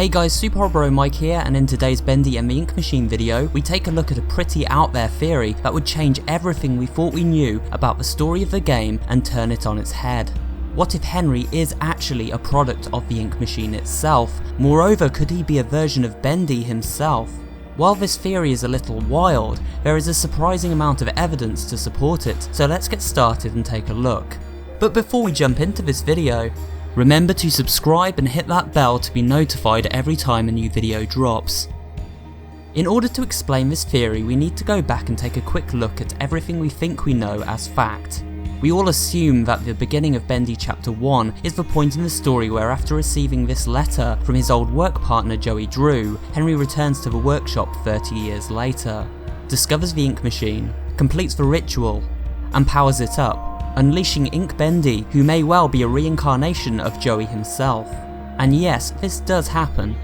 Hey guys, SuperHorrorBro Mike here, and in today's Bendy and the Ink Machine video, we take a look at a pretty out there theory that would change everything we thought we knew about the story of the game and turn it on its head. What if Henry is actually a product of the Ink Machine itself? Moreover, could he be a version of Bendy himself? While this theory is a little wild, there is a surprising amount of evidence to support it, so let's get started and take a look. But before we jump into this video, remember to subscribe and hit that bell to be notified every time a new video drops. In order to explain this theory, we need to go back and take a quick look at everything we think we know as fact. We all assume that the beginning of Bendy Chapter 1 is the point in the story where, after receiving this letter from his old work partner Joey Drew, Henry returns to the workshop 30 years later, discovers the Ink Machine, completes the ritual, and powers it up, unleashing Ink Bendy, who may well be a reincarnation of Joey himself. And yes, this does happen.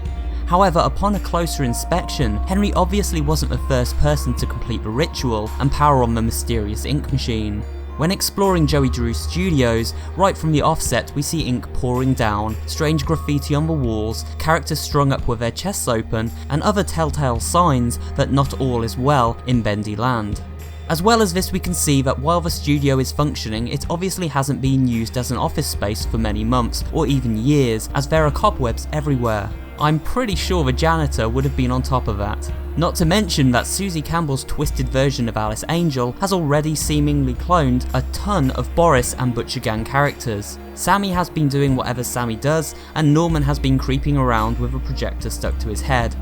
However, upon a closer inspection, Henry obviously wasn't the first person to complete the ritual and power on the mysterious Ink Machine. When exploring Joey Drew's studios, right from the offset we see ink pouring down, strange graffiti on the walls, characters strung up with their chests open, and other telltale signs that not all is well in Bendy Land. As well as this, we can see that while the studio is functioning, it obviously hasn't been used as an office space for many months or even years, as there are cobwebs everywhere. I'm pretty sure the janitor would have been on top of that. Not to mention that Susie Campbell's twisted version of Alice Angel has already seemingly cloned a ton of Boris and Butcher Gang characters. Sammy has been doing whatever Sammy does, and Norman has been creeping around with a projector stuck to his head.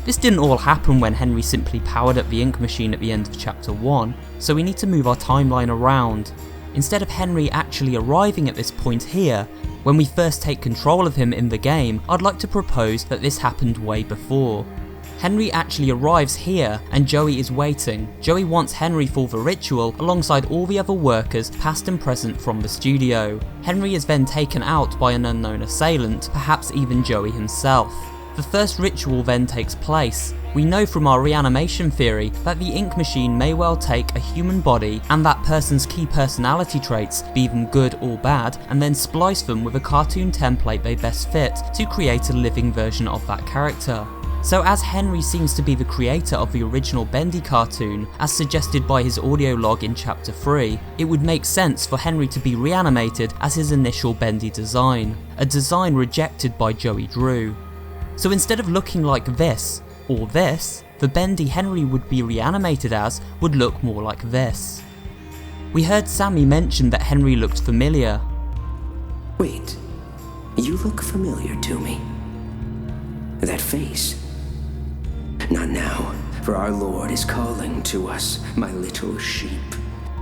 This didn't all happen when Henry simply powered up the Ink Machine at the end of Chapter 1, so we need to move our timeline around. Instead of Henry actually arriving at this point here, when we first take control of him in the game, I'd like to propose that this happened way before. Henry actually arrives here and Joey is waiting. Joey wants Henry for the ritual alongside all the other workers past and present from the studio. Henry is then taken out by an unknown assailant, perhaps even Joey himself. The first ritual then takes place. We know from our reanimation theory that the Ink Machine may well take a human body and that person's key personality traits, be them good or bad, and then splice them with a cartoon template they best fit to create a living version of that character. So as Henry seems to be the creator of the original Bendy cartoon, as suggested by his audio log in Chapter 3, it would make sense for Henry to be reanimated as his initial Bendy design, a design rejected by Joey Drew. So instead of looking like this, or this, the Bendy Henry would be reanimated as would look more like this. We heard Sammy mention that Henry looked familiar. Wait, you look familiar to me. That face. Not now, for our Lord is calling to us, my little sheep.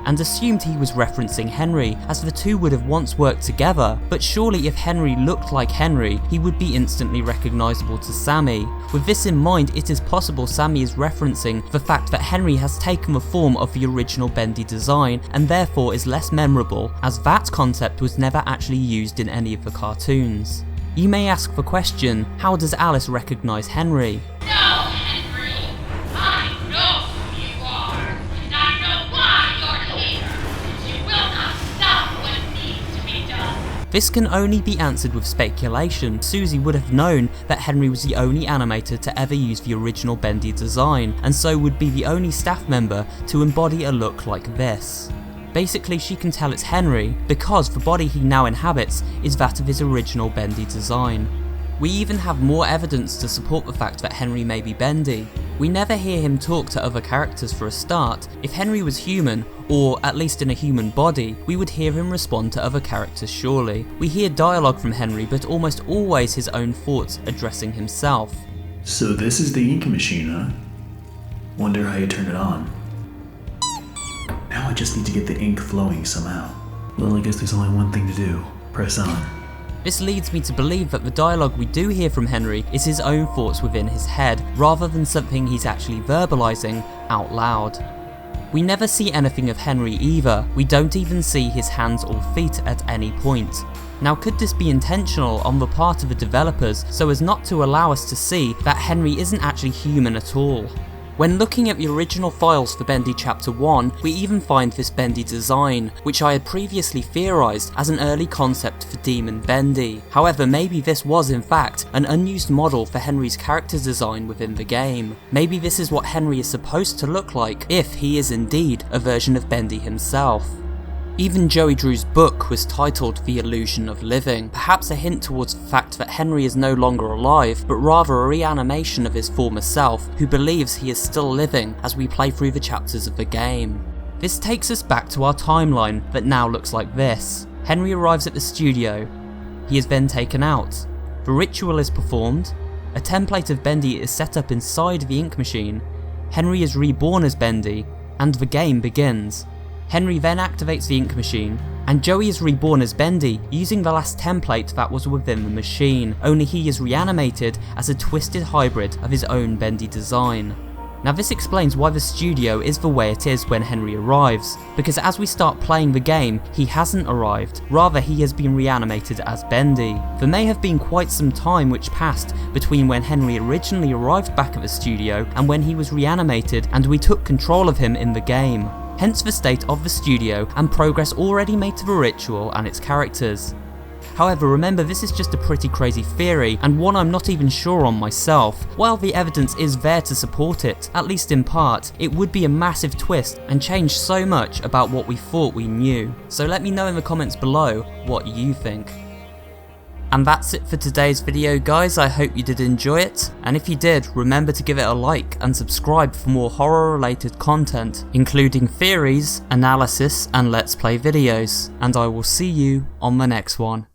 And assumed he was referencing Henry, as the two would have once worked together, but surely if Henry looked like Henry, he would be instantly recognisable to Sammy. With this in mind, it is possible Sammy is referencing the fact that Henry has taken the form of the original Bendy design, and therefore is less memorable, as that concept was never actually used in any of the cartoons. You may ask the question, how does Alice recognise Henry? This can only be answered with speculation. Susie would have known that Henry was the only animator to ever use the original Bendy design, and so would be the only staff member to embody a look like this. Basically, she can tell it's Henry because the body he now inhabits is that of his original Bendy design. We even have more evidence to support the fact that Henry may be Bendy. We never hear him talk to other characters for a start. If Henry was human, or at least in a human body, we would hear him respond to other characters surely. We hear dialogue from Henry, but almost always his own thoughts addressing himself. So this is the Ink Machine, huh? Wonder how you turn it on. Now I just need to get the ink flowing somehow. Well, I guess there's only one thing to do. Press on. This leads me to believe that the dialogue we do hear from Henry is his own thoughts within his head, rather than something he's actually verbalising out loud. We never see anything of Henry either. We don't even see his hands or feet at any point. Now, could this be intentional on the part of the developers so as not to allow us to see that Henry isn't actually human at all? When looking at the original files for Bendy Chapter 1, we even find this Bendy design, which I had previously theorised as an early concept for Demon Bendy. However, maybe this was in fact an unused model for Henry's character design within the game. Maybe this is what Henry is supposed to look like if he is indeed a version of Bendy himself. Even Joey Drew's book was titled The Illusion of Living, perhaps a hint towards the fact that Henry is no longer alive, but rather a reanimation of his former self, who believes he is still living as we play through the chapters of the game. This takes us back to our timeline that now looks like this. Henry arrives at the studio. He is then taken out. The ritual is performed. A template of Bendy is set up inside the ink machine. Henry is reborn as Bendy, and the game begins. Henry then activates the ink machine, and Joey is reborn as Bendy using the last template that was within the machine, only he is reanimated as a twisted hybrid of his own Bendy design. Now this explains why the studio is the way it is when Henry arrives, because as we start playing the game, he hasn't arrived, rather he has been reanimated as Bendy. There may have been quite some time which passed between when Henry originally arrived back at the studio and when he was reanimated and we took control of him in the game. Hence the state of the studio and progress already made to the ritual and its characters. However, remember this is just a pretty crazy theory and one I'm not even sure on myself. While the evidence is there to support it, at least in part, it would be a massive twist and change so much about what we thought we knew. So let me know in the comments below what you think. And that's it for today's video guys, I hope you did enjoy it, and if you did, remember to give it a like and subscribe for more horror related content, including theories, analysis and let's play videos, and I will see you on the next one.